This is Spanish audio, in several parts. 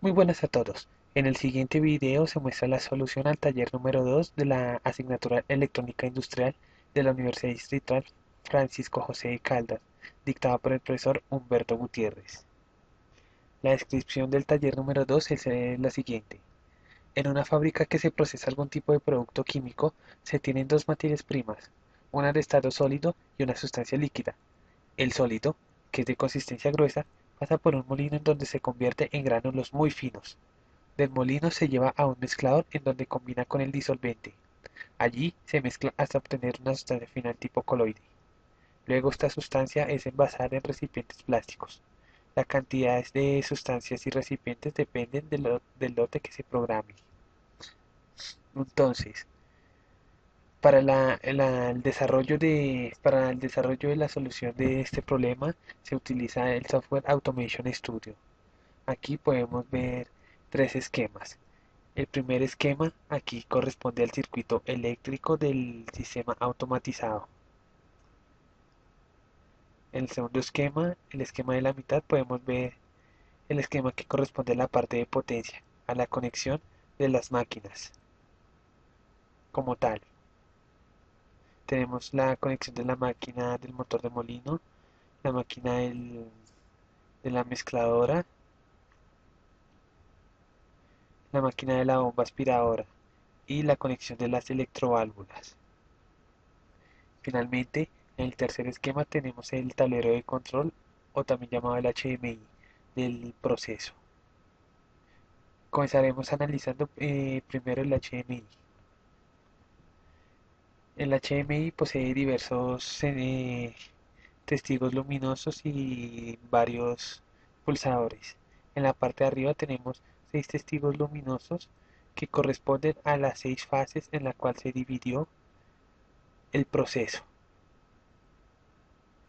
Muy buenas a todos. En el siguiente video se muestra la solución al taller número 2 de la asignatura Electrónica Industrial de la Universidad Distrital Francisco José de Caldas, dictada por el profesor Humberto Gutiérrez. La descripción del taller número 2 es la siguiente. En una fábrica que se procesa algún tipo de producto químico, se tienen dos materias primas, una de estado sólido y una sustancia líquida. El sólido, que es de consistencia gruesa, pasa por un molino en donde se convierte en gránulos muy finos. Del molino se lleva a un mezclador en donde combina con el disolvente. Allí se mezcla hasta obtener una sustancia final tipo coloide. Luego esta sustancia es envasada en recipientes plásticos. Las cantidades de sustancias y recipientes dependen del lote que se programe. Entonces, para el desarrollo de la solución de este problema se utiliza el software Automation Studio. Aquí podemos ver tres esquemas. El primer esquema aquí corresponde al circuito eléctrico del sistema automatizado. En el segundo esquema, el esquema de la mitad, podemos ver el esquema que corresponde a la parte de potencia, a la conexión de las máquinas como tal. Tenemos la conexión de la máquina del motor de molino, la máquina de la mezcladora, la máquina de la bomba aspiradora y la conexión de las electroválvulas. Finalmente, en el tercer esquema tenemos el tablero de control o también llamado el HMI del proceso. Comenzaremos analizando primero el HMI. El HMI posee diversos testigos luminosos y varios pulsadores. En la parte de arriba tenemos 6 testigos luminosos que corresponden a las 6 fases en la cual se dividió el proceso.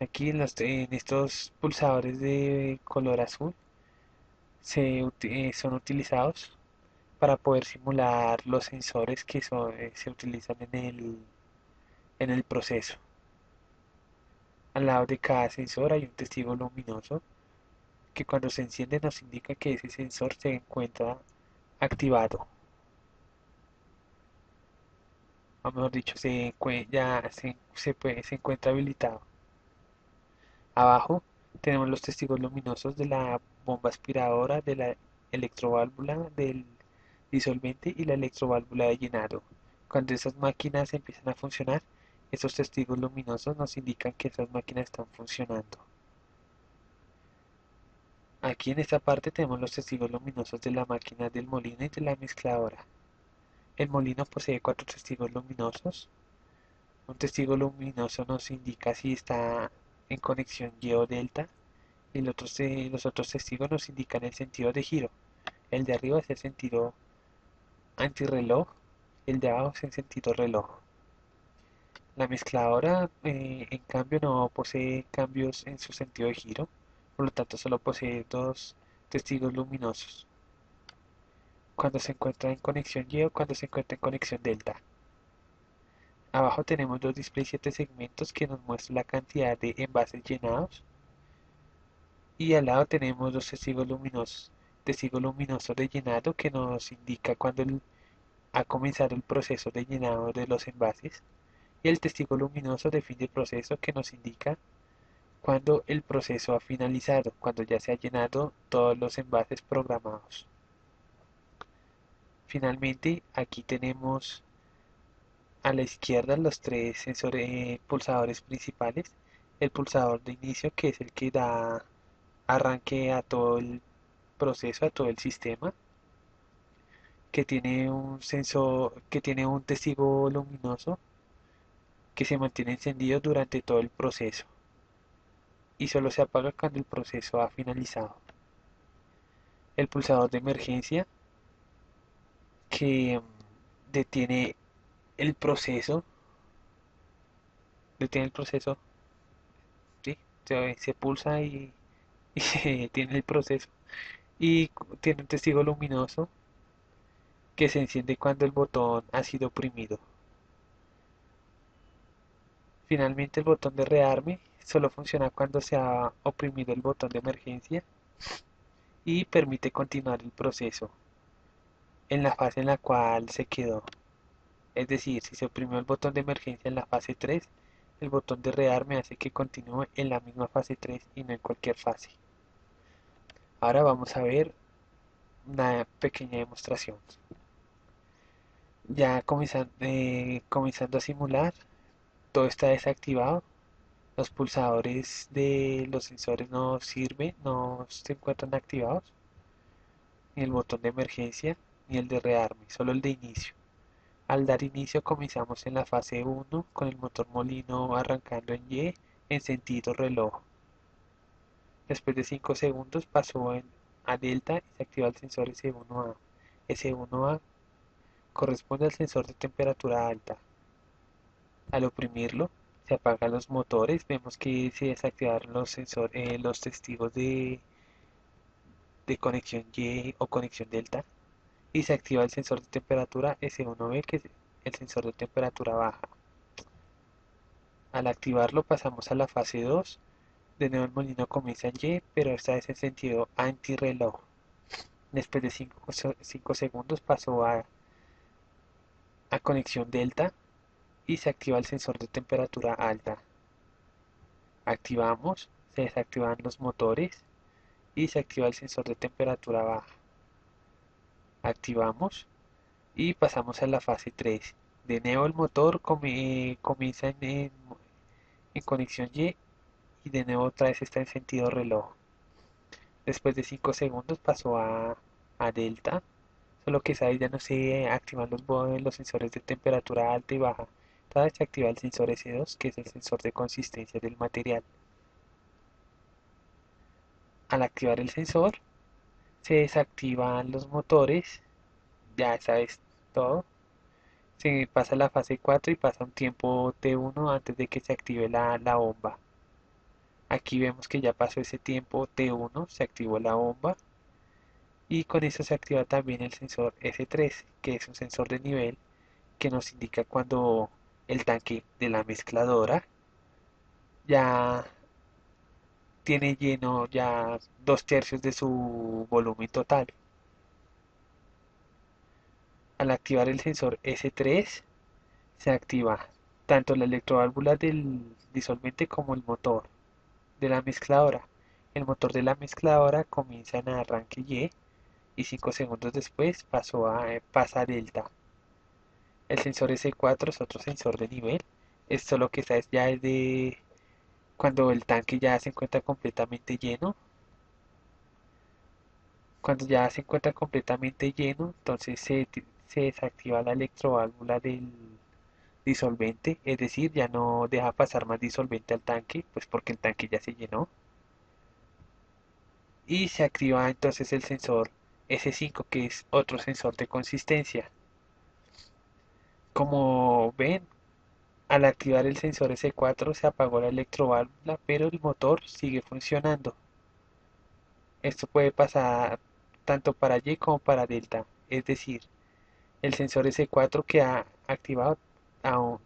Aquí en estos pulsadores de color azul son utilizados para poder simular los sensores que se utilizan en el proceso. Al lado de cada sensor hay un testigo luminoso que cuando se enciende nos indica que ese sensor se encuentra activado, o mejor dicho, se encuentra habilitado. Abajo tenemos los testigos luminosos de la bomba aspiradora, de la electroválvula, del disolvente y la electroválvula de llenado. Cuando esas máquinas empiezan a funcionar, esos testigos luminosos nos indican que esas máquinas están funcionando. Aquí en esta parte tenemos los testigos luminosos de la máquina del molino y de la mezcladora. El molino posee cuatro testigos luminosos. Un testigo luminoso nos indica si está en conexión Y o delta y los otros testigos nos indican el sentido de giro. El de arriba es el sentido antirreloj, el de abajo es el sentido reloj. La mezcladora, en cambio, no posee cambios en su sentido de giro, por lo tanto solo posee dos testigos luminosos, cuando se encuentra en conexión Y o cuando se encuentra en conexión delta. Abajo tenemos dos displays 7 segmentos que nos muestran la cantidad de envases llenados y al lado tenemos dos testigos luminosos. Testigo luminoso de llenado que nos indica cuando ha comenzado el proceso de llenado de los envases y el testigo luminoso de fin de proceso que nos indica cuando el proceso ha finalizado, cuando ya se han llenado todos los envases programados. Finalmente, aquí tenemos a la izquierda los tres pulsadores principales. El pulsador de inicio que es el que da arranque a todo el proceso, a todo el sistema, que tiene un sensor, que tiene un testigo luminoso que se mantiene encendido durante todo el proceso y solo se apaga cuando el proceso ha finalizado. El pulsador de emergencia que detiene el proceso, detiene el proceso, ¿sí? Se pulsa y se detiene el proceso. Y tiene un testigo luminoso que se enciende cuando el botón ha sido oprimido. Finalmente el botón de rearme solo funciona cuando se ha oprimido el botón de emergencia y permite continuar el proceso en la fase en la cual se quedó. Es decir, si se oprimió el botón de emergencia en la fase 3, el botón de rearme hace que continúe en la misma fase 3 y no en cualquier fase. Ahora vamos a ver una pequeña demostración. Ya comenzando a simular, todo está desactivado. Los pulsadores de los sensores no sirven, no se encuentran activados. Ni el botón de emergencia, ni el de rearme, solo el de inicio. Al dar inicio comenzamos en la fase 1 con el motor molino arrancando en Y en sentido reloj. Después de 5 segundos pasó a delta y se activa el sensor S1A. S1A corresponde al sensor de temperatura alta. Al oprimirlo se apagan los motores, vemos que se desactivaron los testigos de conexión Y o conexión delta y se activa el sensor de temperatura S1B, que es el sensor de temperatura baja. Al activarlo pasamos a la fase 2. De nuevo el molino comienza en Y, pero esta vez en sentido antirreloj. Después de 5 segundos pasó a conexión delta y se activa el sensor de temperatura alta. Activamos, se desactivan los motores y se activa el sensor de temperatura baja. Activamos y pasamos a la fase 3. De nuevo el motor comienza en conexión y de nuevo otra vez está en sentido reloj. Después de 5 segundos pasó a delta, solo que esa vez ya no se activan los sensores de temperatura alta y baja. Esta vez se activa el sensor S2, que es el sensor de consistencia del material. Al activar el sensor, se desactivan los motores, ya esa vez todo. Se pasa a la fase 4 y pasa un tiempo T1 antes de que se active la bomba. Aquí vemos que ya pasó ese tiempo T1, se activó la bomba y con eso se activa también el sensor S3, que es un sensor de nivel que nos indica cuando el tanque de la mezcladora ya tiene lleno ya 2/3 de su volumen total. Al activar el sensor S3 se activa tanto la electroválvula del disolvente como el motor de la mezcladora. El motor de la mezcladora comienza en arranque y 5 segundos después pasa a delta. El sensor S4 es otro sensor de nivel. Esto lo que está ya es de cuando el tanque ya se encuentra completamente lleno. Cuando ya se encuentra completamente lleno, entonces se desactiva la electroválvula del disolvente, es decir, ya no deja pasar más disolvente al tanque, pues porque el tanque ya se llenó. Y se activa entonces el sensor S5, que es otro sensor de consistencia. Como ven, al activar el sensor S4 se apagó la electroválvula, pero el motor sigue funcionando. Esto puede pasar tanto para Y como para delta, es decir, el sensor S4 queda activado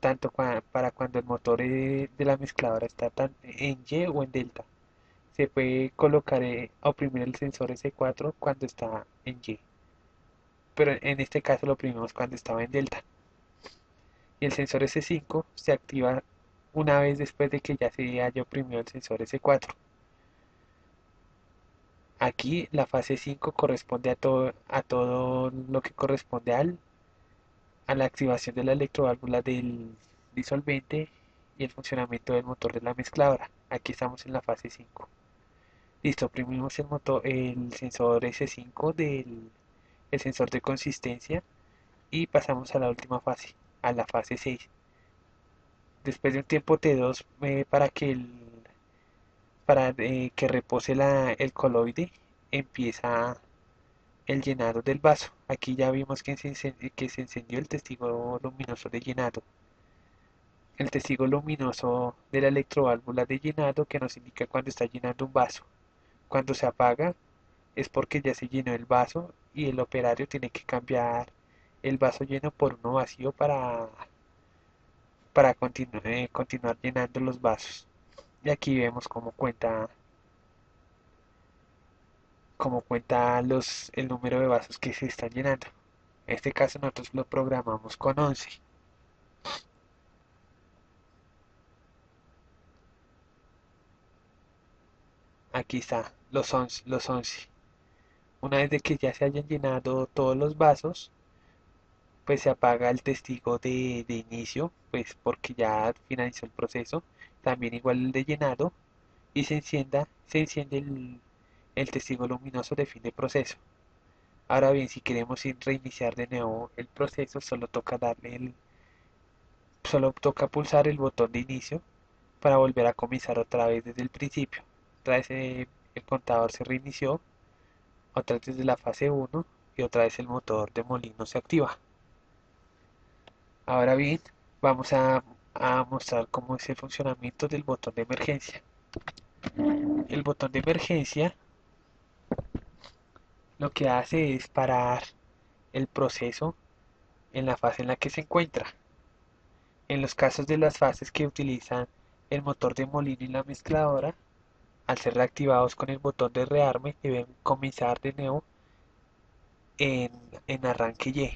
tanto para cuando el motor de la mezcladora está en Y o en delta. Se puede colocar, oprimir el sensor S4 cuando está en Y, pero en este caso lo oprimimos cuando estaba en delta. Y el sensor S5 se activa una vez después de que ya se haya oprimido el sensor S4. Aquí la fase 5 corresponde a todo lo que corresponde a la activación de la electroválvula del disolvente y el funcionamiento del motor de la mezcladora. Aquí estamos en la fase 5. Listo, oprimimos el sensor S5 el sensor de consistencia y pasamos a la última fase, a la fase 6. Después de un tiempo T2, para que repose el coloide, empieza el llenado del vaso. Aquí ya vimos que se encendió el testigo luminoso de llenado. El testigo luminoso de la electroválvula de llenado que nos indica cuando está llenando un vaso. Cuando se apaga es porque ya se llenó el vaso y el operario tiene que cambiar el vaso lleno por uno vacío para continuar llenando los vasos. Y aquí vemos como cuenta el número de vasos que se están llenando. En este caso nosotros lo programamos con 11. Aquí está, los 11. Una vez de que ya se hayan llenado todos los vasos, pues se apaga el testigo de inicio, pues porque ya finalizó el proceso. También igual el de llenado y se enciende el testigo luminoso de fin de proceso. Ahora bien, si queremos reiniciar de nuevo el proceso, solo toca pulsar el botón de inicio para volver a comenzar otra vez desde el principio. Otra vez el contador se reinició, otra vez desde la fase 1 y otra vez el motor de molino se activa. Ahora bien, vamos a mostrar cómo es el funcionamiento del botón de emergencia. El botón de emergencia lo que hace es parar el proceso en la fase en la que se encuentra. En los casos de las fases que utilizan el motor de molino y la mezcladora, al ser reactivados con el botón de rearme, deben comenzar de nuevo en, en arranque Y.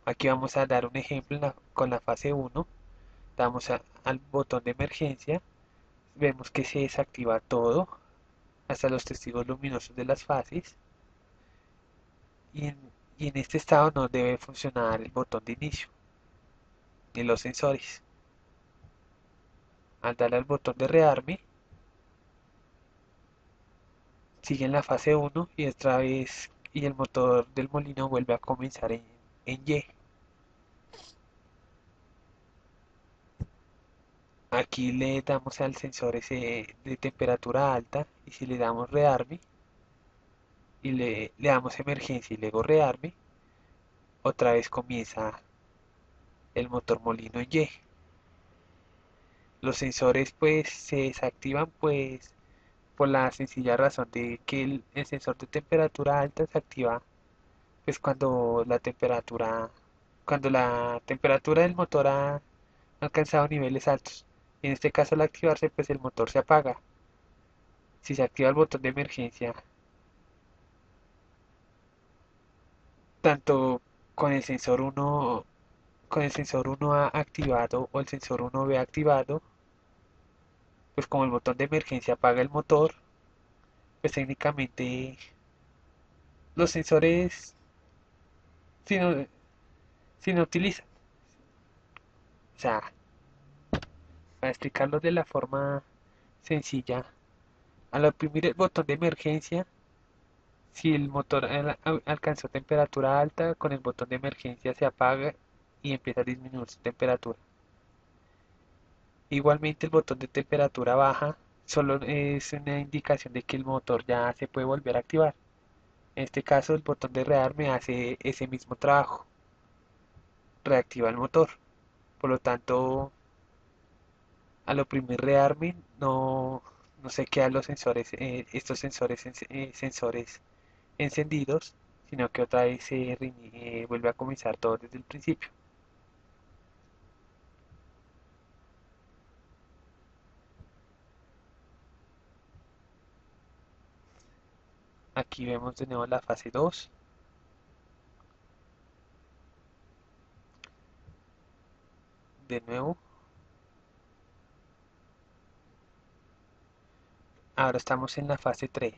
Aquí vamos a dar un ejemplo con la fase 1. Damos al botón de emergencia, vemos que se desactiva todo, hasta los testigos luminosos de las fases, y en, y en este estado no debe funcionar el botón de inicio ni los sensores. Al darle al botón de rearme, sigue en la fase 1 y otra vez y el motor del molino vuelve a comenzar en Y. Aquí le damos al sensor ese de temperatura alta y si le damos rearme y le damos emergencia y luego rearme, otra vez comienza el motor molino en Y. Los sensores pues se desactivan pues por la sencilla razón de que el sensor de temperatura alta se activa pues cuando la temperatura del motor ha alcanzado niveles altos. En este caso al activarse pues el motor se apaga. Si se activa el botón de emergencia, tanto con el sensor 1 con el sensor 1A activado o el sensor 1B activado, pues como el botón de emergencia apaga el motor, pues técnicamente los sensores si no, si no utilizan. O sea, para explicarlo de la forma sencilla, al oprimir el botón de emergencia, si el motor alcanzó temperatura alta, con el botón de emergencia se apaga y empieza a disminuir su temperatura. Igualmente el botón de temperatura baja solo es una indicación de que el motor ya se puede volver a activar. En este caso el botón de rearme hace ese mismo trabajo, reactiva el motor. Por lo tanto, al oprimir rearme no se quedan estos sensores encendidos, sino que otra vez vuelve a comenzar todo desde el principio. Aquí vemos de nuevo la fase 2. De nuevo, ahora estamos en la fase 3.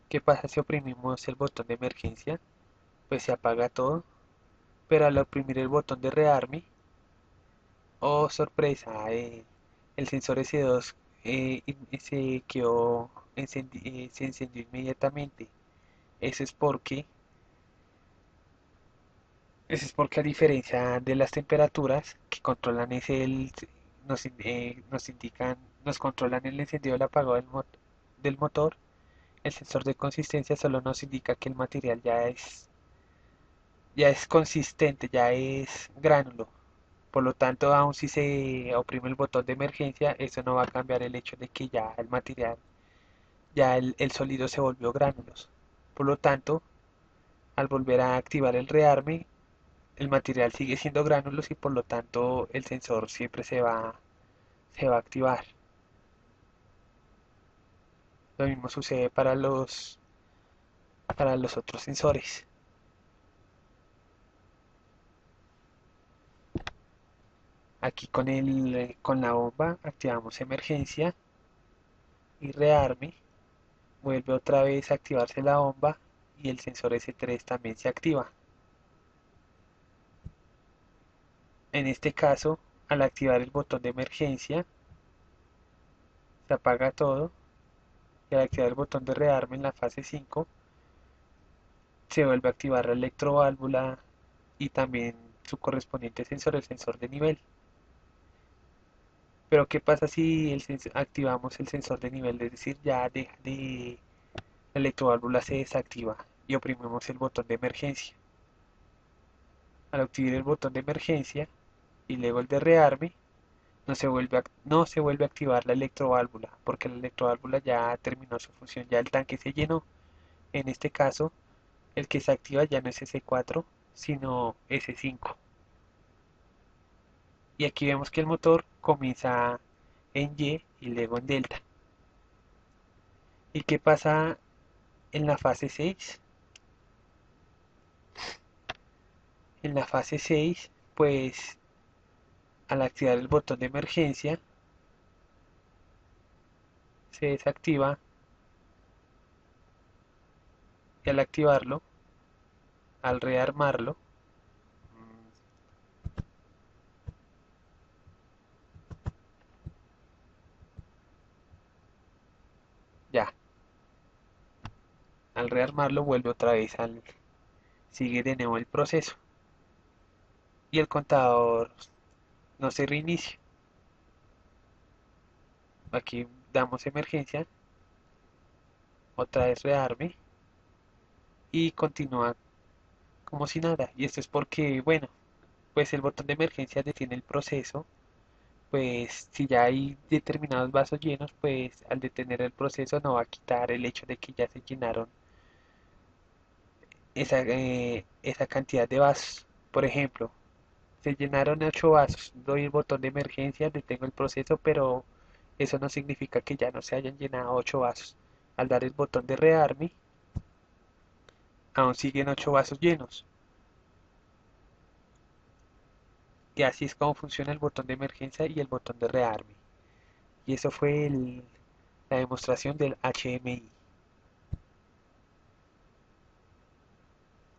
¿Qué pasa si oprimimos el botón de emergencia? Pues se apaga todo, pero al oprimir el botón de rearme, oh sorpresa, el sensor S2 se encendió inmediatamente. Eso es porque, eso es porque a diferencia de las temperaturas que controlan nos indican, nos controlan el encendido y el apagado del motor, el sensor de consistencia solo nos indica que el material ya es consistente, ya es gránulo. Por lo tanto, aun si se oprime el botón de emergencia, eso no va a cambiar el hecho de que ya el material, ya el sólido se volvió gránulos. Por lo tanto, al volver a activar el rearme, el material sigue siendo gránulos y por lo tanto el sensor siempre se va a activar. Lo mismo sucede para los otros sensores. Aquí con la bomba activamos emergencia y rearme. Vuelve otra vez a activarse la bomba y el sensor S3 también se activa. En este caso, al activar el botón de emergencia, se apaga todo y al activar el botón de rearme en la fase 5, se vuelve a activar la electroválvula y también su correspondiente sensor, el sensor de nivel. Pero ¿qué pasa si activamos el sensor de nivel? Es decir, la electroválvula se desactiva y oprimimos el botón de emergencia. Al activar el botón de emergencia y luego el de rearme, no se vuelve a activar la electroválvula, porque la electroválvula ya terminó su función, ya el tanque se llenó. En este caso, el que se activa ya no es S4, sino S5. Y aquí vemos que el motor comienza en Y luego en delta. ¿Y qué pasa en la fase 6? En la fase 6, pues al activar el botón de emergencia, se desactiva y al activarlo, al rearmarlo, ya, al rearmarlo vuelve otra vez sigue de nuevo el proceso y el contador no se reinicia. Aquí damos emergencia, otra vez rearme y continúa como si nada. Y esto es porque, bueno, pues el botón de emergencia detiene el proceso. Pues si ya hay determinados vasos llenos, pues al detener el proceso no va a quitar el hecho de que ya se llenaron esa cantidad de vasos. Por ejemplo, se llenaron 8 vasos, doy el botón de emergencia, detengo el proceso, pero eso no significa que ya no se hayan llenado 8 vasos. Al dar el botón de rearme, aún siguen 8 vasos llenos. Y así es como funciona el botón de emergencia y el botón de rearme. Y eso fue la demostración del HMI.